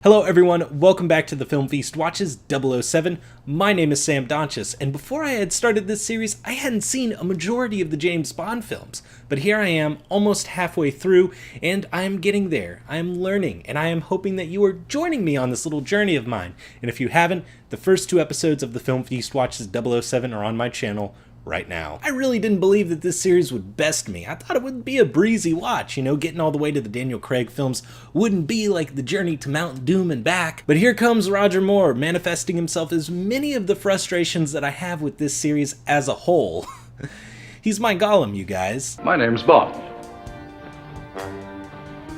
Hello everyone, welcome back to the Film Feast Watches 007. My name is Sam Donches, and before I had started this series, I hadn't seen a majority of the James Bond films. But here I am, almost halfway through, and I am getting there. I am learning, and I am hoping that you are joining me on this little journey of mine. And if you haven't, the first two episodes of the Film Feast Watches 007 are on my channel right now. I really didn't believe that this series would best me. I thought it would be a breezy watch, getting all the way to the Daniel Craig films wouldn't be like the journey to Mount Doom and back. But here comes Roger Moore, manifesting himself as many of the frustrations that I have with this series as a whole. He's my Gollum, you guys. My name's Bond.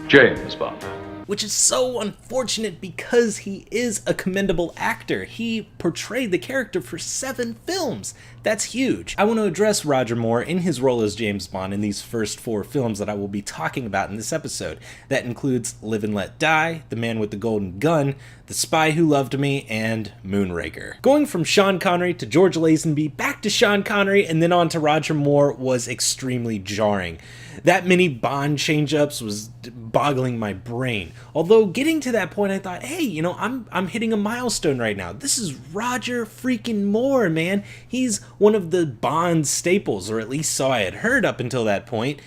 James Bond. Which is so unfortunate because he is a commendable actor. He portrayed the character for 7 films. That's huge. I want to address Roger Moore in his role as James Bond in these first 4 films that I will be talking about in this episode. That includes Live and Let Die, The Man with the Golden Gun, The Spy Who Loved Me, and Moonraker. Going from Sean Connery to George Lazenby, back to Sean Connery, and then on to Roger Moore was extremely jarring. That many Bond change-ups was boggling my brain. Although getting to that point, I thought, hey, I'm hitting a milestone right now. This is Roger freaking Moore, man. He's one of the Bond staples, or at least so I had heard up until that point.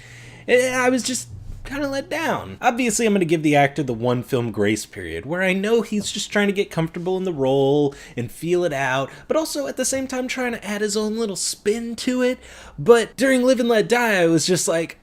And I was just kind of let down. Obviously, I'm going to give the actor the 1 film grace period, where I know he's just trying to get comfortable in the role and feel it out, but also at the same time trying to add his own little spin to it. But during Live and Let Die, I was just like,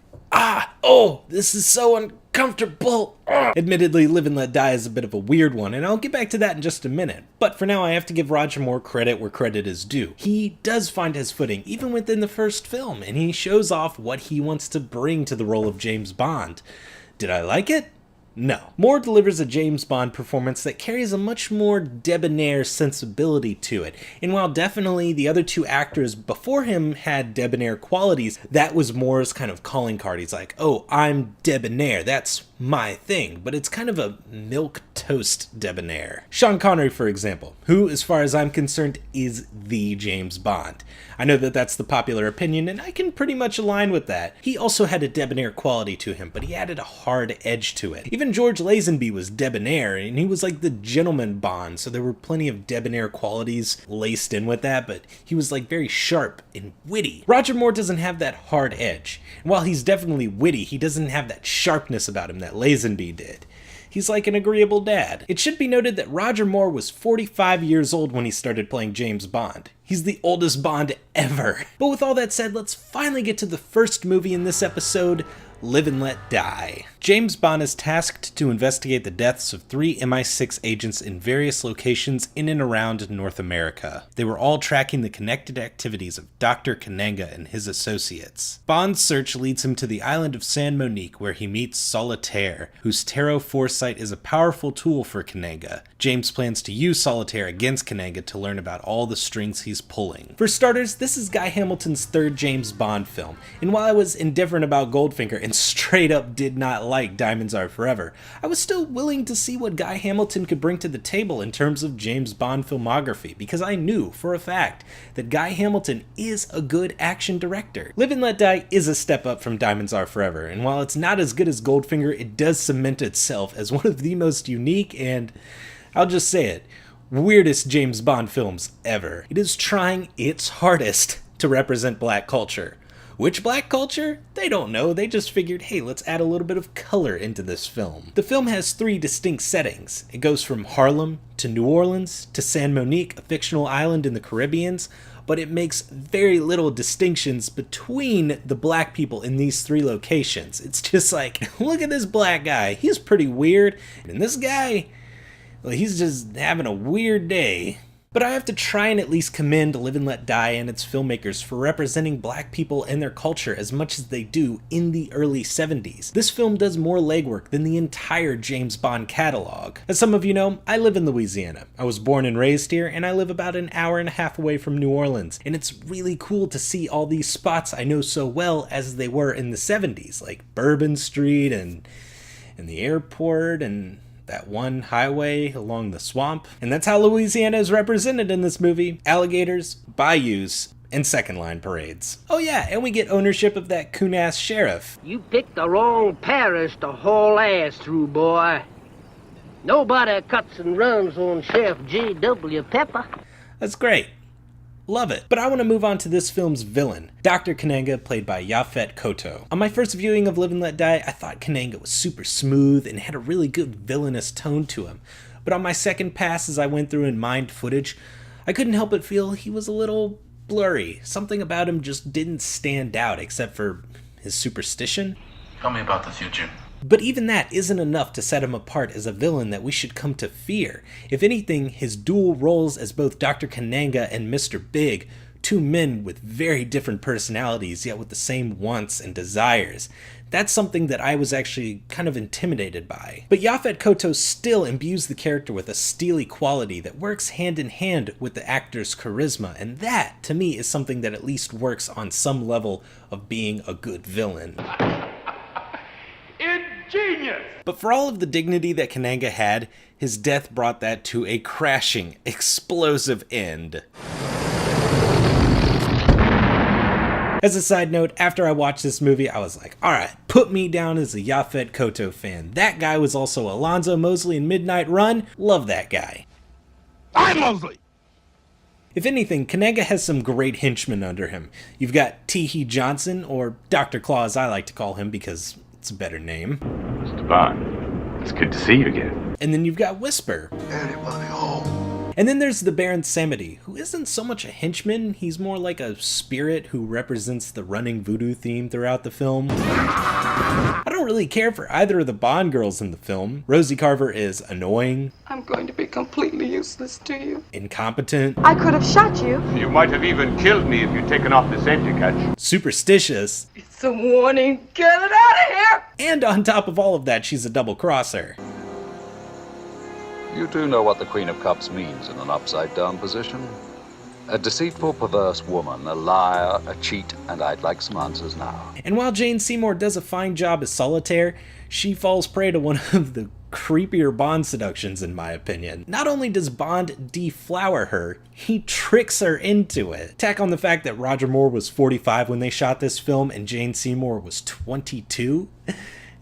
this is so uncomfortable. Admittedly, Live and Let Die is a bit of a weird one, and I'll get back to that in just a minute. But for now, I have to give Roger Moore credit where credit is due. He does find his footing, even within the first film, and he shows off what he wants to bring to the role of James Bond. Did I like it? No. Moore delivers a James Bond performance that carries a much more debonair sensibility to it. And while definitely the other 2 actors before him had debonair qualities, that was Moore's kind of calling card. He's like, oh, I'm debonair. That's my thing. But it's kind of a milquetoast debonair. Sean Connery, for example, who, as far as I'm concerned, is the James Bond. I know that that's the popular opinion, and I can pretty much align with that. He also had a debonair quality to him, but he added a hard edge to it. Even George Lazenby was debonair, and he was like the gentleman Bond, so there were plenty of debonair qualities laced in with that, but he was like very sharp and witty. Roger Moore doesn't have that hard edge, and while he's definitely witty, he doesn't have that sharpness about him that Lazenby did. He's like an agreeable dad. It should be noted that Roger Moore was 45 years old when he started playing James Bond. He's the oldest Bond ever. But with all that said, let's finally get to the first movie in this episode, Live and Let Die. James Bond is tasked to investigate the deaths of 3 MI6 agents in various locations in and around North America. They were all tracking the connected activities of Dr. Kananga and his associates. Bond's search leads him to the island of San Monique, where he meets Solitaire, whose tarot foresight is a powerful tool for Kananga. James plans to use Solitaire against Kananga to learn about all the strings he's pulling. For starters, this is Guy Hamilton's 3rd James Bond film, and while I was indifferent about Goldfinger and straight up did not like Diamonds Are Forever, I was still willing to see what Guy Hamilton could bring to the table in terms of James Bond filmography, because I knew for a fact that Guy Hamilton is a good action director. Live and Let Die is a step up from Diamonds Are Forever, and while it's not as good as Goldfinger, it does cement itself as one of the most unique and, I'll just say it, weirdest James Bond films ever. It is trying its hardest to represent black culture. Which black culture? They don't know, they just figured, hey, let's add a little bit of color into this film. The film has 3 distinct settings. It goes from Harlem to New Orleans to San Monique, a fictional island in the Caribbean, but it makes very little distinctions between the black people in these 3 locations. It's just like, look at this black guy, he's pretty weird, and this guy, well, he's just having a weird day. But I have to try and at least commend Live and Let Die and its filmmakers for representing black people and their culture as much as they do in the early 70s. This film does more legwork than the entire James Bond catalog. As some of you know, I live in Louisiana. I was born and raised here, and I live about an hour and a half away from New Orleans. And it's really cool to see all these spots I know so well as they were in the 70s, like Bourbon Street and the airport and that one highway along the swamp. And that's how Louisiana is represented in this movie. Alligators, bayous, and second line parades. Oh yeah, and we get ownership of that coon-ass sheriff. You picked the wrong parish to haul ass through, boy. Nobody cuts and runs on Chef G.W. Pepper. That's great. Love it. But I want to move on to this film's villain, Dr. Kananga, played by Yaphet Kotto. On my first viewing of Live and Let Die, I thought Kananga was super smooth and had a really good villainous tone to him. But on my second pass, as I went through and mined footage, I couldn't help but feel he was a little blurry. Something about him just didn't stand out, except for his superstition. Tell me about the future. But even that isn't enough to set him apart as a villain that we should come to fear. If anything, his dual roles as both Dr. Kananga and Mr. Big, two men with very different personalities yet with the same wants and desires, that's something that I was actually kind of intimidated by. But Yaphet Kotto still imbues the character with a steely quality that works hand in hand with the actor's charisma, and that, to me, is something that at least works on some level of being a good villain. Genius! But for all of the dignity that Kananga had, his death brought that to a crashing, explosive end. As a side note, after I watched this movie, I was like, alright, put me down as a Yaphet Kotto fan. That guy was also Alonzo Mosley in Midnight Run. Love that guy. I'm Mosley! If anything, Kananga has some great henchmen under him. You've got Teehee Johnson, or Dr. Claw as I like to call him because it's a better name. Mr. Bond, it's good to see you again. And then you've got Whisper. Anybody home? And then there's the Baron Samedi, who isn't so much a henchman, he's more like a spirit who represents the running voodoo theme throughout the film. I don't really care for either of the Bond girls in the film. Rosie Carver is annoying. I'm going to be completely useless to you. Incompetent. I could have shot you. You might have even killed me if you'd taken off this edge you catch. Superstitious. It's a warning. Get it out of here! And on top of all of that, she's a double crosser. You do know what the Queen of Cups means in an upside-down position? A deceitful, perverse woman, a liar, a cheat, and I'd like some answers now. And while Jane Seymour does a fine job as Solitaire, she falls prey to one of the creepier Bond seductions, in my opinion. Not only does Bond deflower her, he tricks her into it. Tack on the fact that Roger Moore was 45 when they shot this film and Jane Seymour was 22.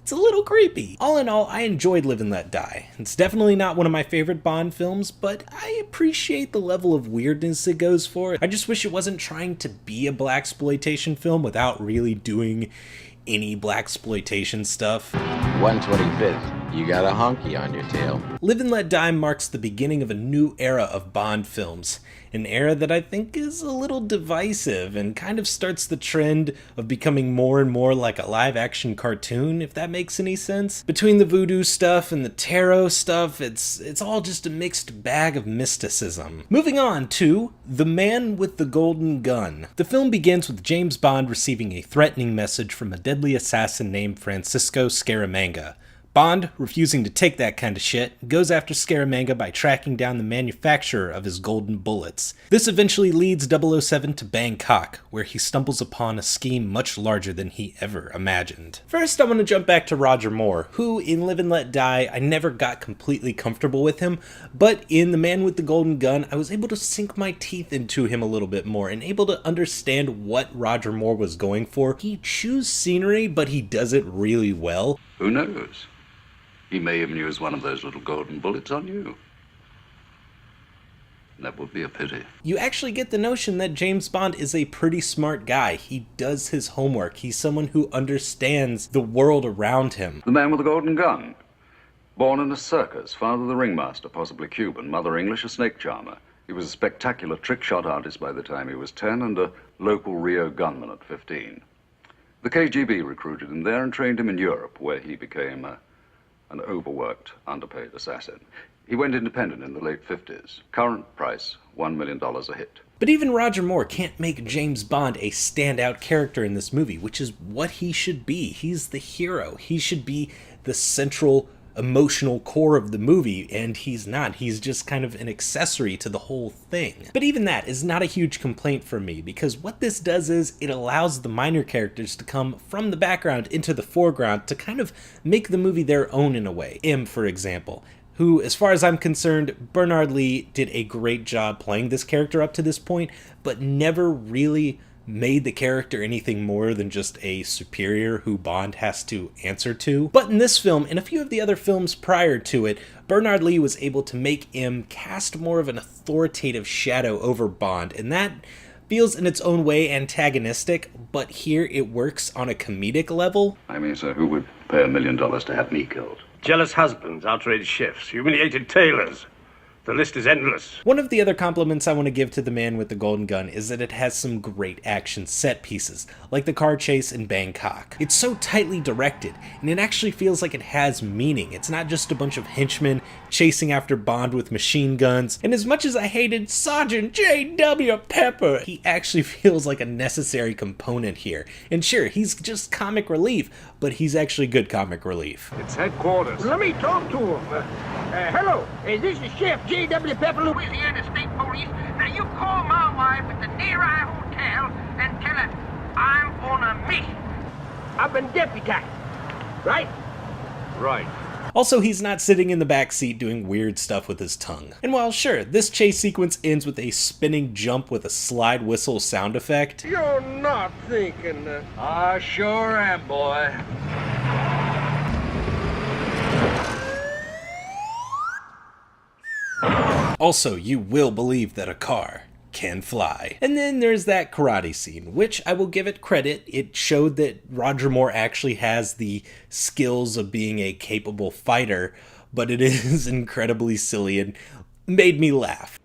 It's a little creepy. All in all, I enjoyed Live and Let Die. It's definitely not one of my favorite Bond films, but I appreciate the level of weirdness it goes for. I just wish it wasn't trying to be a blaxploitation film without really doing any blaxploitation stuff. 125th, you got a honky on your tail. Live and Let Die marks the beginning of a new era of Bond films. An era that I think is a little divisive and kind of starts the trend of becoming more and more like a live-action cartoon, if that makes any sense. Between the voodoo stuff and the tarot stuff, it's all just a mixed bag of mysticism. Moving on to The Man with the Golden Gun. The film begins with James Bond receiving a threatening message from a deadly assassin named Francisco Scaramanga. Bond, refusing to take that kind of shit, goes after Scaramanga by tracking down the manufacturer of his golden bullets. This eventually leads 007 to Bangkok, where he stumbles upon a scheme much larger than he ever imagined. First, I want to jump back to Roger Moore, who, in Live and Let Die, I never got completely comfortable with him, but in The Man with the Golden Gun, I was able to sink my teeth into him a little bit more and able to understand what Roger Moore was going for. He chews scenery, but he does it really well. Who knows? He may even use one of those little golden bullets on you. That would be a pity. You actually get the notion that James Bond is a pretty smart guy. He does his homework. He's someone who understands the world around him. The Man with the Golden Gun. Born in a circus, father the ringmaster, possibly Cuban, mother English, a snake charmer. He was a spectacular trick shot artist by the time he was 10 and a local Rio gunman at 15. The KGB recruited him there and trained him in Europe, where he became an overworked, underpaid assassin. He went independent in the late 50s. Current price, $1 million a hit. But even Roger Moore can't make James Bond a standout character in this movie, which is what he should be. He's the hero. He should be the central emotional core of the movie, and he's not. He's just kind of an accessory to the whole thing. But even that is not a huge complaint for me, because what this does is it allows the minor characters to come from the background into the foreground to kind of make the movie their own in a way. M, for example, who, as far as I'm concerned, Bernard Lee did a great job playing this character up to this point, but never really made the character anything more than just a superior who Bond has to answer to. But in this film, and a few of the other films prior to it, Bernard Lee was able to make M cast more of an authoritative shadow over Bond, and that feels in its own way antagonistic, but here it works on a comedic level. I mean, sir, who would pay $1 million to have me killed? Jealous husbands, outraged chefs, humiliated tailors. The list is endless. One of the other compliments I want to give to The Man with the Golden Gun is that it has some great action set pieces, like the car chase in Bangkok. It's so tightly directed, and it actually feels like it has meaning. It's not just a bunch of henchmen chasing after Bond with machine guns, and as much as I hated Sergeant J.W. Pepper, he actually feels like a necessary component here. And sure, he's just comic relief, but he's actually good comic relief. It's headquarters. Let me talk to him. Hello, this is Chef J.W. Pepper, Louisiana State Police. Now you call my wife at the Near Eye Hotel and tell her I'm on a mission. I've been deputized, right? Right. Also, he's not sitting in the back seat doing weird stuff with his tongue. And while sure, this chase sequence ends with a spinning jump with a slide whistle sound effect, You're not thinking that. I sure am, boy. also you will believe that a car can fly. And then there's that karate scene, which I will give it credit. It showed that Roger Moore actually has the skills of being a capable fighter, but it is incredibly silly and made me laugh.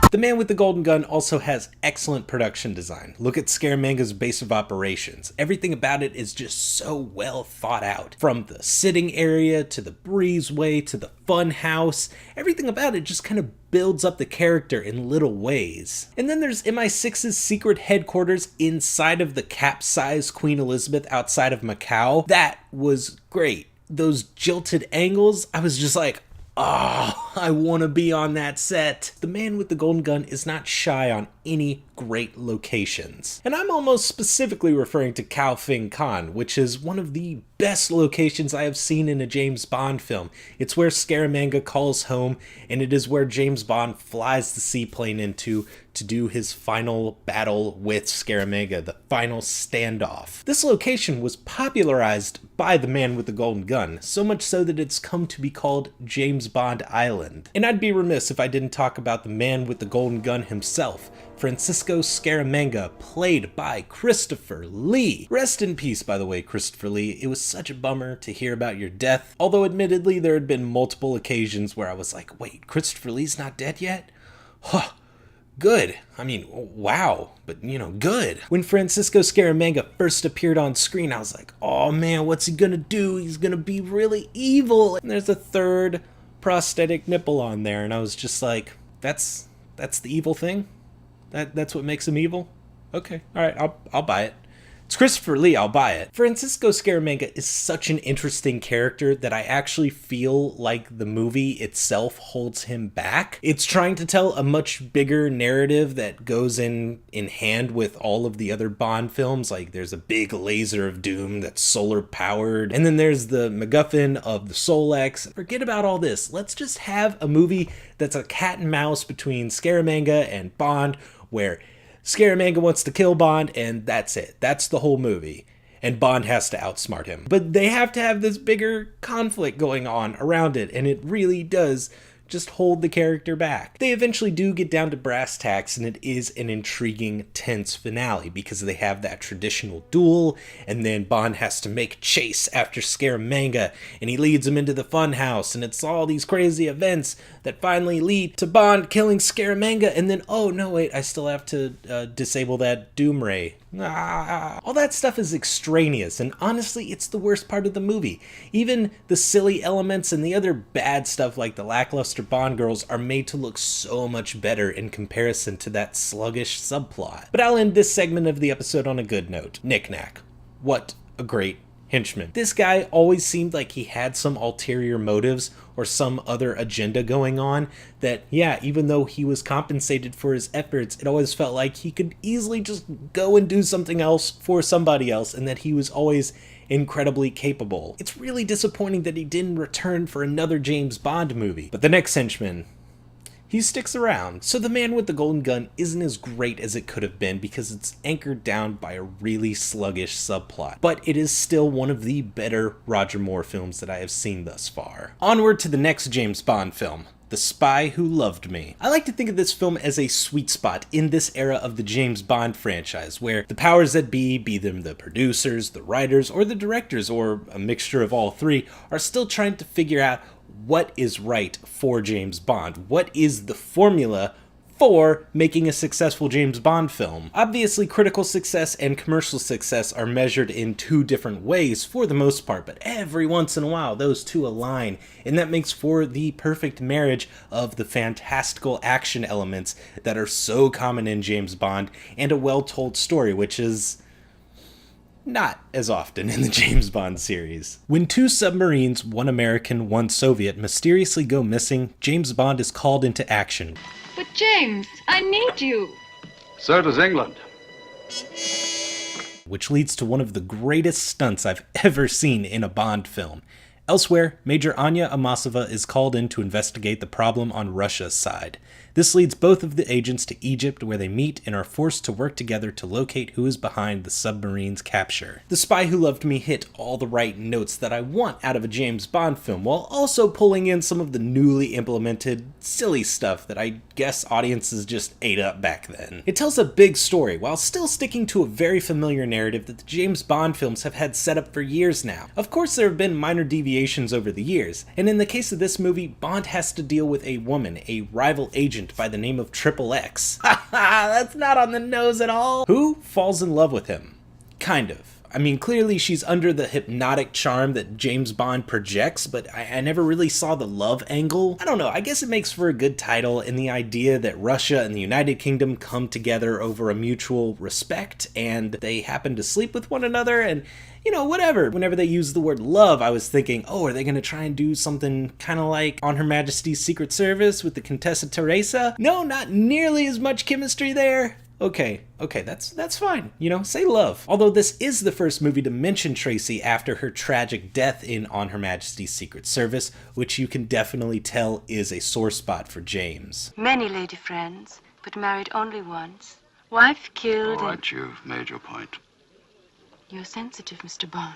The Man with the Golden Gun also has excellent production design. Look at Scaramanga's base of operations. Everything about it is just so well thought out. From the sitting area, to the breezeway, to the fun house, everything about it just kind of builds up the character in little ways. And then there's MI6's secret headquarters inside of the capsized Queen Elizabeth outside of Macau. That was great. Those jilted angles, I was just like, oh, I want to be on that set. The Man with the Golden Gun is not shy on any great locations. And I'm almost specifically referring to Khao Fing Khan, which is one of the best locations I have seen in a James Bond film. It's where Scaramanga calls home, and it is where James Bond flies the seaplane into to do his final battle with Scaramanga, the final standoff. This location was popularized by The Man with the Golden Gun, so much so that it's come to be called James Bond Island. And I'd be remiss if I didn't talk about the Man with the Golden Gun himself, Francisco Scaramanga, played by Christopher Lee. Rest in peace, by the way, Christopher Lee. It was such a bummer to hear about your death, although admittedly there had been multiple occasions where I was like, wait, Christopher Lee's not dead yet? Huh. Good. I mean, wow, but good. When Francisco Scaramanga first appeared on screen, I was like, oh man, what's he gonna do? He's gonna be really evil. And there's a third prosthetic nipple on there, and I was just like, that's the evil thing? That's what makes him evil? Okay, alright, I'll buy it. It's Christopher Lee, I'll buy it. Francisco Scaramanga is such an interesting character that I actually feel like the movie itself holds him back. It's trying to tell a much bigger narrative that goes in hand with all of the other Bond films. Like there's a big laser of doom that's solar powered, and then there's the MacGuffin of the Solex. Forget about all this. Let's just have a movie that's a cat and mouse between Scaramanga and Bond, where Scaramanga wants to kill Bond, and that's it. That's the whole movie. And Bond has to outsmart him. But they have to have this bigger conflict going on around it, and it really does just hold the character back. They eventually do get down to brass tacks, and it is an intriguing, tense finale because they have that traditional duel, and then Bond has to make chase after Scaramanga, and he leads him into the funhouse, and it's all these crazy events that finally lead to Bond killing Scaramanga, and then, oh no wait, I still have to disable that Doom Ray. All that stuff is extraneous, and honestly, it's the worst part of the movie. Even the silly elements and the other bad stuff like the lackluster Bond girls are made to look so much better in comparison to that sluggish subplot. But I'll end this segment of the episode on a good note. Knick-Knack. What a great henchman. This guy always seemed like he had some ulterior motives or some other agenda going on that, yeah, even though he was compensated for his efforts, it always felt like he could easily just go and do something else for somebody else, and that he was always incredibly capable. It's really disappointing that he didn't return for another James Bond movie. But the next henchman, he sticks around. So The Man with the Golden Gun isn't as great as it could have been because it's anchored down by a really sluggish subplot, but it is still one of the better Roger Moore films that I have seen thus far. Onward to the next James Bond film, The Spy Who Loved Me. I like to think of this film as a sweet spot in this era of the James Bond franchise, where the powers that be them the producers, the writers, or the directors, or a mixture of all three, are still trying to figure out what is right for James Bond. What is the formula for making a successful James Bond film? Obviously, critical success and commercial success are measured in two different ways for the most part, but every once in a while those two align, and that makes for the perfect marriage of the fantastical action elements that are so common in James Bond and a well-told story, which is not as often in the James Bond series. When two submarines, one American, one Soviet, mysteriously go missing, James Bond is called into action. But James, I need you. So does England. Which leads to one of the greatest stunts I've ever seen in a Bond film. Elsewhere, Major Anya Amasova is called in to investigate the problem on Russia's side. This leads both of the agents to Egypt, where they meet and are forced to work together to locate who is behind the submarine's capture. The Spy Who Loved Me hit all the right notes that I want out of a James Bond film, while also pulling in some of the newly implemented silly stuff that I guess audiences just ate up back then. It tells a big story, while still sticking to a very familiar narrative that the James Bond films have had set up for years now. Of course, there have been minor deviations over the years, and in the case of this movie, Bond has to deal with a woman, a rival agent by the name of Triple X. Haha, that's not on the nose at all. Who falls in love with him? Kind of. I mean, clearly she's under the hypnotic charm that James Bond projects, but I never really saw the love angle. I don't know, I guess it makes for a good title, and the idea that Russia and the United Kingdom come together over a mutual respect, and they happen to sleep with one another, and you know, whatever. Whenever they use the word love, I was thinking, oh, are they going to try and do something kind of like On Her Majesty's Secret Service with the Contessa Teresa? No, not nearly as much chemistry there. Okay, that's fine. You know, say love. Although this is the first movie to mention Tracy after her tragic death in On Her Majesty's Secret Service, which you can definitely tell is a sore spot for James. Many lady friends, but married only once. Wife killed. All right, you've made your point. You're sensitive, Mr. Bond.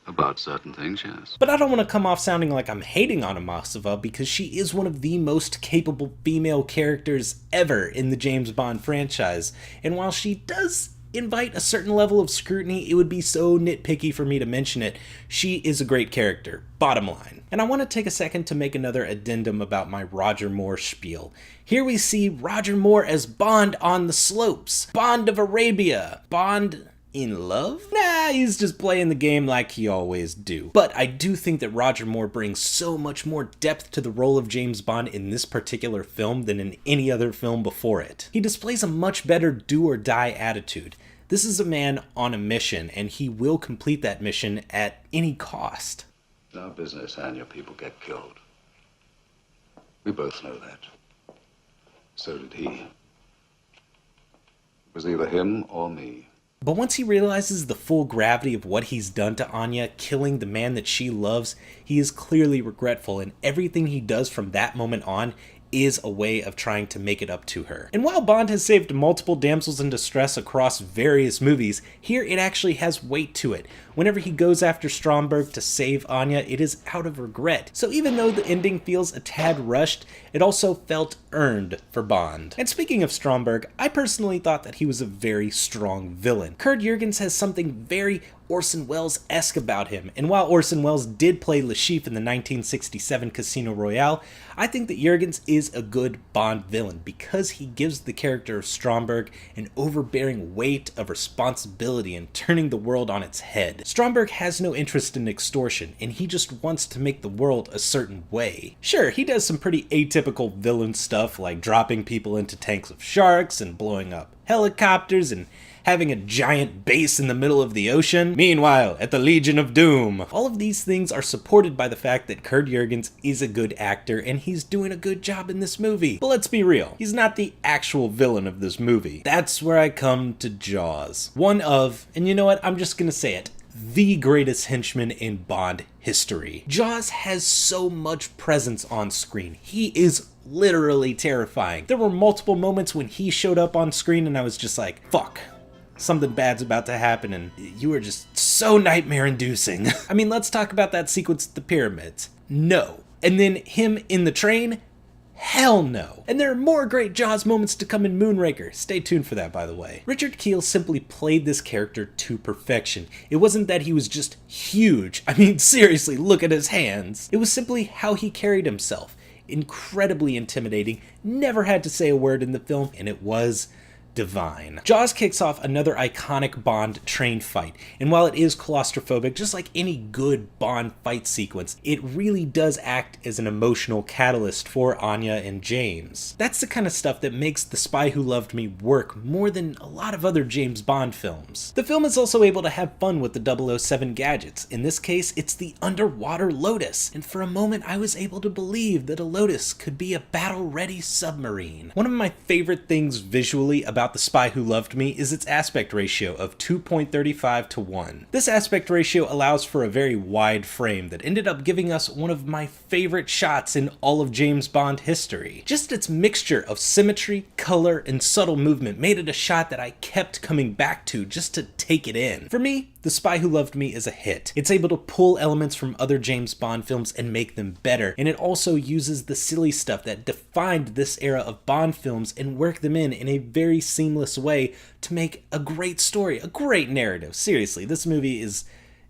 About certain things, yes. But I don't want to come off sounding like I'm hating on Amasova, because she is one of the most capable female characters ever in the James Bond franchise. And while she does invite a certain level of scrutiny, it would be so nitpicky for me to mention it, she is a great character, bottom line. And I want to take a second to make another addendum about my Roger Moore spiel. Here we see Roger Moore as Bond on the slopes, Bond of Arabia, Bond in love? Nah, he's just playing the game like he always do. But I do think that Roger Moore brings so much more depth to the role of James Bond in this particular film than in any other film before it. He displays a much better do-or-die attitude. This is a man on a mission, and he will complete that mission at any cost. It's our business, and your people get killed. We both know that. So did he. It was either him or me. But once he realizes the full gravity of what he's done to Anya, killing the man that she loves, he is clearly regretful, and everything he does from that moment on is a way of trying to make it up to her. And while Bond has saved multiple damsels in distress across various movies, here it actually has weight to it. Whenever he goes after Stromberg to save Anya, it is out of regret. So even though the ending feels a tad rushed, it also felt earned for Bond. And speaking of Stromberg, I personally thought that he was a very strong villain. Kurt Jurgens has something very Orson Welles-esque about him, and while Orson Welles did play Le Chiffre in the 1967 Casino Royale, I think that Jurgens is a good Bond villain because he gives the character of Stromberg an overbearing weight of responsibility in turning the world on its head. Stromberg has no interest in extortion, and he just wants to make the world a certain way. Sure, he does some pretty atypical villain stuff like dropping people into tanks of sharks and blowing up helicopters and having a giant base in the middle of the ocean. Meanwhile, at the Legion of Doom. All of these things are supported by the fact that Kurt Jurgens is a good actor and he's doing a good job in this movie. But let's be real, he's not the actual villain of this movie. That's where I come to Jaws. One of, and you know what, I'm just gonna say it, the greatest henchman in Bond history. Jaws has so much presence on screen. He is literally terrifying. There were multiple moments when he showed up on screen and I was just like, fuck. Something bad's about to happen, and you were just so nightmare-inducing. I mean, let's talk about that sequence at the pyramids. No. And then him in the train? Hell no. And there are more great Jaws moments to come in Moonraker. Stay tuned for that, by the way. Richard Kiel simply played this character to perfection. It wasn't that he was just huge. I mean, seriously, look at his hands. It was simply how he carried himself. Incredibly intimidating, never had to say a word in the film, and it was divine. Jaws kicks off another iconic Bond train fight, and while it is claustrophobic, just like any good Bond fight sequence, it really does act as an emotional catalyst for Anya and James. That's the kind of stuff that makes The Spy Who Loved Me work more than a lot of other James Bond films. The film is also able to have fun with the 007 gadgets. In this case, it's the underwater Lotus, and for a moment I was able to believe that a Lotus could be a battle-ready submarine. One of my favorite things visually about The Spy Who Loved Me is its aspect ratio of 2.35 to 1. This aspect ratio allows for a very wide frame that ended up giving us one of my favorite shots in all of James Bond history. Just its mixture of symmetry, color, and subtle movement made it a shot that I kept coming back to just to take it in. For me, The Spy Who Loved Me is a hit. It's able to pull elements from other James Bond films and make them better, and it also uses the silly stuff that defined this era of Bond films and work them in a very seamless way to make a great story, a great narrative. Seriously, this movie is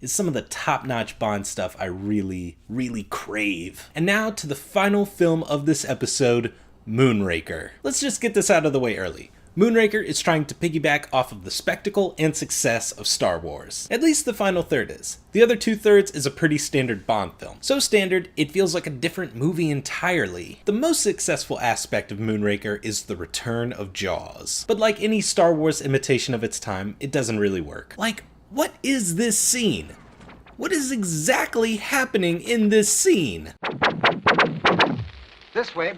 some of the top-notch Bond stuff I really, really crave. And now to the final film of this episode, Moonraker. Let's just get this out of the way early. Moonraker is trying to piggyback off of the spectacle and success of Star Wars. At least the final third is. The other 2/3 is a pretty standard Bond film. So standard, it feels like a different movie entirely. The most successful aspect of Moonraker is the return of Jaws. But like any Star Wars imitation of its time, it doesn't really work. Like, what is this scene? What is exactly happening in this scene? This way.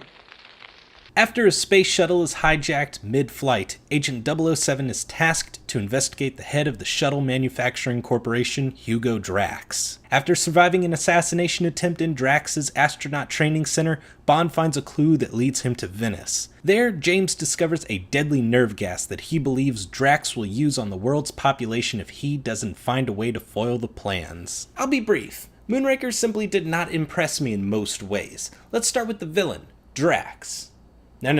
After a space shuttle is hijacked mid-flight, Agent 007 is tasked to investigate the head of the shuttle manufacturing corporation, Hugo Drax. After surviving an assassination attempt in Drax's astronaut training center, Bond finds a clue that leads him to Venice. There, James discovers a deadly nerve gas that he believes Drax will use on the world's population if he doesn't find a way to foil the plans. I'll be brief. Moonraker simply did not impress me in most ways. Let's start with the villain, Drax. No,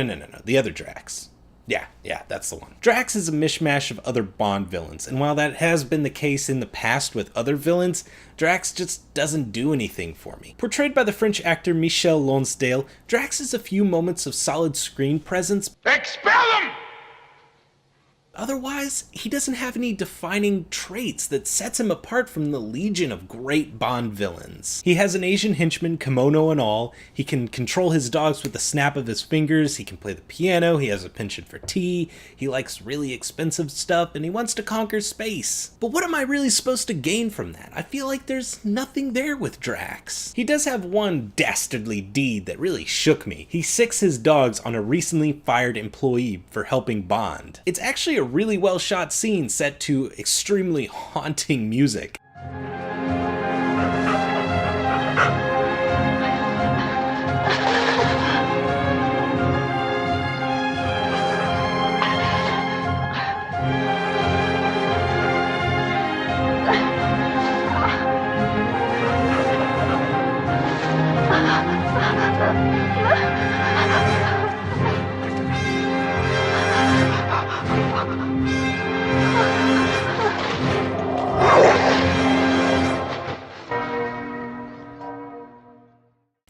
the other Drax. Yeah, that's the one. Drax is a mishmash of other Bond villains, and while that has been the case in the past with other villains, Drax just doesn't do anything for me. Portrayed by the French actor Michel Lonsdale, Drax has a few moments of solid screen presence. Expel them! Otherwise, he doesn't have any defining traits that sets him apart from the legion of great Bond villains. He has an Asian henchman, kimono and all, he can control his dogs with the snap of his fingers, he can play the piano, he has a penchant for tea, he likes really expensive stuff, and he wants to conquer space. But what am I really supposed to gain from that? I feel like there's nothing there with Drax. He does have one dastardly deed that really shook me. He sicks his dogs on a recently fired employee for helping Bond. It's actually a really well shot scene set to extremely haunting music.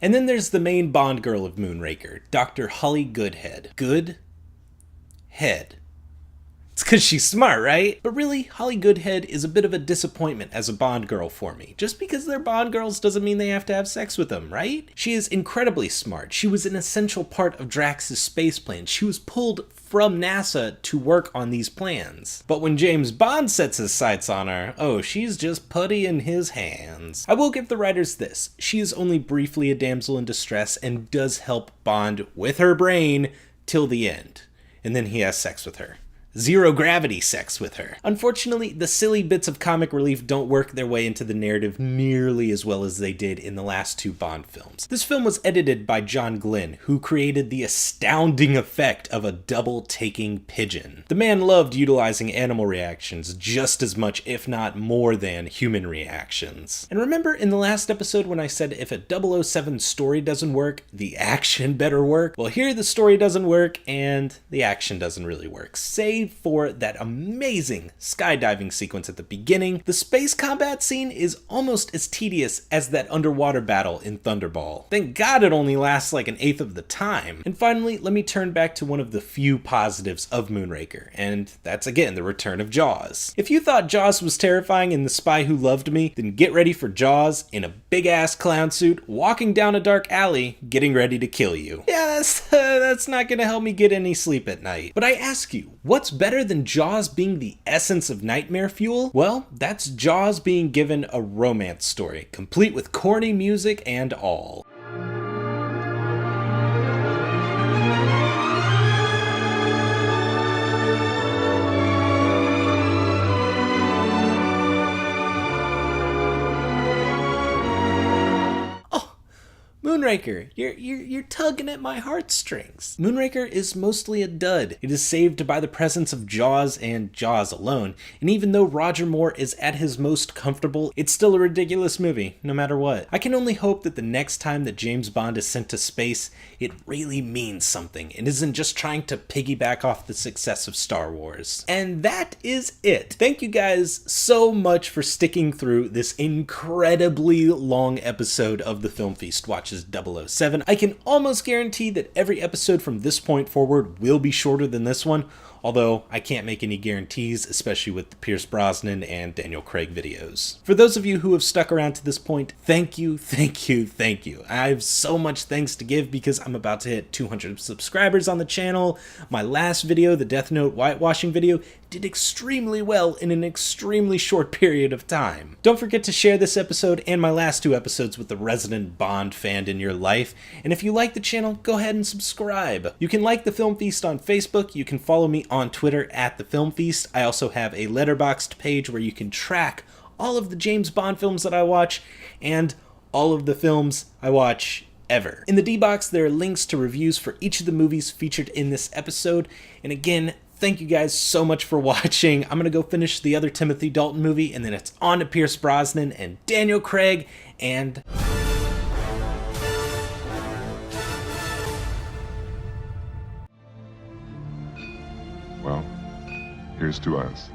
And then there's the main Bond girl of Moonraker, Dr. Holly Goodhead. Good? Head. It's because she's smart, right? But really, Holly Goodhead is a bit of a disappointment as a Bond girl for me. Just because they're Bond girls doesn't mean they have to have sex with them, right? She is incredibly smart. She was an essential part of Drax's space plan. She was pulled from NASA to work on these plans. But when James Bond sets his sights on her, oh, she's just putty in his hands. I will give the writers this. She is only briefly a damsel in distress and does help Bond with her brain till the end. And then he has sex with her. zero gravity sex with her. Unfortunately, the silly bits of comic relief don't work their way into the narrative nearly as well as they did in the last two Bond films. This film was edited by John Glenn, who created the astounding effect of a double-taking pigeon. The man loved utilizing animal reactions just as much, if not more than, human reactions. And remember in the last episode when I said if a 007 story doesn't work, the action better work? Well, here the story doesn't work and the action doesn't really work. Save for that amazing skydiving sequence at the beginning, the space combat scene is almost as tedious as that underwater battle in Thunderball. Thank God it only lasts like an eighth of the time. And finally, let me turn back to one of the few positives of Moonraker, and that's again the return of Jaws. If you thought Jaws was terrifying in The Spy Who Loved Me, then get ready for Jaws in a big-ass clown suit, walking down a dark alley, getting ready to kill you. Yeah, that's not gonna help me get any sleep at night. But I ask you, what's better than Jaws being the essence of nightmare fuel? Well, that's Jaws being given a romance story, complete with corny music and all. Moonraker, you're tugging at my heartstrings. Moonraker is mostly a dud. It is saved by the presence of Jaws and Jaws alone, and even though Roger Moore is at his most comfortable, it's still a ridiculous movie, no matter what. I can only hope that the next time that James Bond is sent to space, it really means something, and isn't just trying to piggyback off the success of Star Wars. And that is it. Thank you guys so much for sticking through this incredibly long episode of the Film Feast Watches 007. I can almost guarantee that every episode from this point forward will be shorter than this one, although I can't make any guarantees, especially with the Pierce Brosnan and Daniel Craig videos. For those of you who have stuck around to this point, thank you, thank you, thank you. I have so much thanks to give because I'm about to hit 200 subscribers on the channel. My last video, the Death Note whitewashing video, did extremely well in an extremely short period of time. Don't forget to share this episode and my last two episodes with the resident Bond fan in your life, and if you like the channel, go ahead and subscribe. You can like The Film Feast on Facebook, you can follow me on Twitter at The Film Feast. I also have a Letterboxd page where you can track all of the James Bond films that I watch, and all of the films I watch ever. In the D-Box, there are links to reviews for each of the movies featured in this episode, and again, thank you guys so much for watching. I'm gonna go finish the other Timothy Dalton movie, and then it's on to Pierce Brosnan and Daniel Craig, and... Well, here's to us.